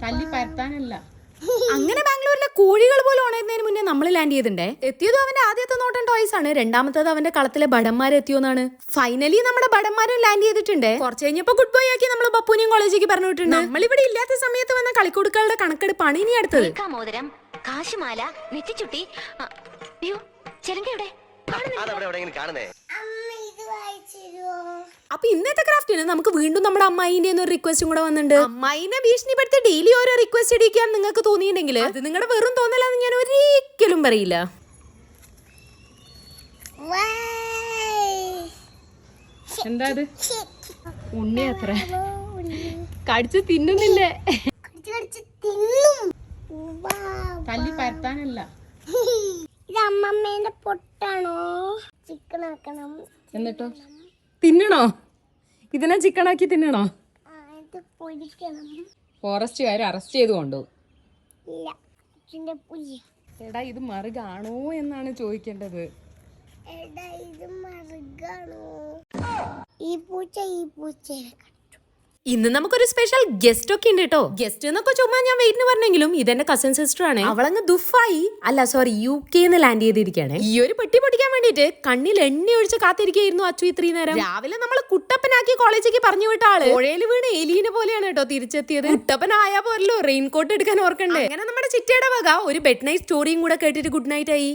തല്ലി പരത്താനല്ല. അങ്ങനെ ബാംഗ്ലൂരിലെ കോഴികൾ പോലും ഉണരുന്നതിന് മുന്നേ നമ്മൾ ലാൻഡ് ചെയ്തിട്ടുണ്ടേ. എത്തിയതും അവന്റെ ആദ്യത്തെ നോട്ടം ടോയ്സ് ആണ്, രണ്ടാമത്തേത് അവന്റെ കളത്തിലെ ബടന്മാർ എത്തിയോന്നാണ്. ഫൈനലി നമ്മുടെ ബടന്മാരും ലാൻഡ് ചെയ്തിട്ടുണ്ട്. കുറച്ച് കഴിഞ്ഞപ്പോ ഗുഡ് ബൈ ആക്കി നമ്മൾ പപ്പൂനെയും കോളേജിലേക്ക് പറഞ്ഞു വിട്ടിട്ടുണ്ട്. നമ്മളിവിടെ ഇല്ലാത്ത സമയത്ത് വന്ന കളിക്കൊടുക്കളുടെ കണക്കെടുപ്പാണ് ഇനി അടുത്തത്. മോതിരം, കാശുമാല, നെറ്റിച്ചുട്ടി. അയ്യോ, ചെലങ്കയുടെ അപ്പൊ ഇന്നത്തെ ക്രാഫ്റ്റിന് നമുക്ക് വീണ്ടും നമ്മുടെ അമ്മായിന്റെ ഒരു റിക്വസ്റ്റും കൂടെ വന്നിട്ടുണ്ട്. അമ്മായിനെ ഭീഷണിപ്പെടുത്തി ഡെയിലി ഓരോ റിക്വസ്റ്റ് ഇടിക്കാൻ നിങ്ങൾക്ക് തോന്നിയിട്ടുണ്ടെങ്കിൽ അത് നിങ്ങളുടെ വെറും തോന്നലാന്ന് ഞാൻ ഒരിക്കലും പറയില്ല. എന്താ അത്? ഉണ്ണി അത്ര കടിച്ചു തിന്നുന്നില്ലേ? തല്ലി പരത്താനല്ല. ഇത് അമ്മമ്മേന്റെ പൊട്ടാണോ? ചിക്കൻ ആക്കണം. എന്നിട്ടോ തിന്നണോ? ഇതിനെ ചിക്കനാക്കി തിന്നണോ? ഇത് പൊരിക്കണം. ഫോറസ്റ്റുകാർ അറസ്റ്റ് ചെയ്ത് കൊണ്ടുപോകും. ഇല്ല, ഇതിന്റെ പുലി. എടാ ഇത് മറുകാണോ എന്നാണ് ചോദിക്കേണ്ടത്. എടാ ഇത് മറുകാണോ? ഈ പൂച്ച ഇന്ന് നമുക്കൊരു സ്പെഷ്യൽ ഗസ്റ്റ് ഒക്കെ ഉണ്ട് കേട്ടോ. ഗസ്റ്റ് എന്നൊക്കെ ചുമ്മാ ഞാൻ വെയിറ്റ് പറഞ്ഞെങ്കിലും ഇതെന്റെ കസിൻ സിസ്റ്റർ ആണ്. അവളങ്ങ് ദുബായ് UK ലാൻഡ് ചെയ്തിരിക്കുകയാണ്. ഈ ഒരു പെട്ടി പൊട്ടിക്കാൻ വേണ്ടിട്ട് കണ്ണിൽ എണ്ണ ഒഴിച്ച് കാത്തിരിക്കുകയായിരുന്നു അച്ചു ഇത്രയും നേരം. രാവിലെ നമ്മൾ കുട്ടപ്പനാക്കി കോളേജിലേക്ക് പറഞ്ഞു വിട്ട ആള് പുഴയിൽ വീണ് എലീനെ പോലെയാണ് കേട്ടോ തിരിച്ചെത്തിയത്. കുട്ടപ്പനായ പോലല്ലോ റെയിൻകോട്ട് എടുക്കാൻ ഓർക്കണ്ടേ. അങ്ങനെ നമ്മുടെ ചിറ്റയുടെ വക ഒരു ബെഡ് നൈറ്റ് സ്റ്റോറിയും കൂടെ കേട്ടിട്ട് ഗുഡ് നൈറ്റ് ആയി.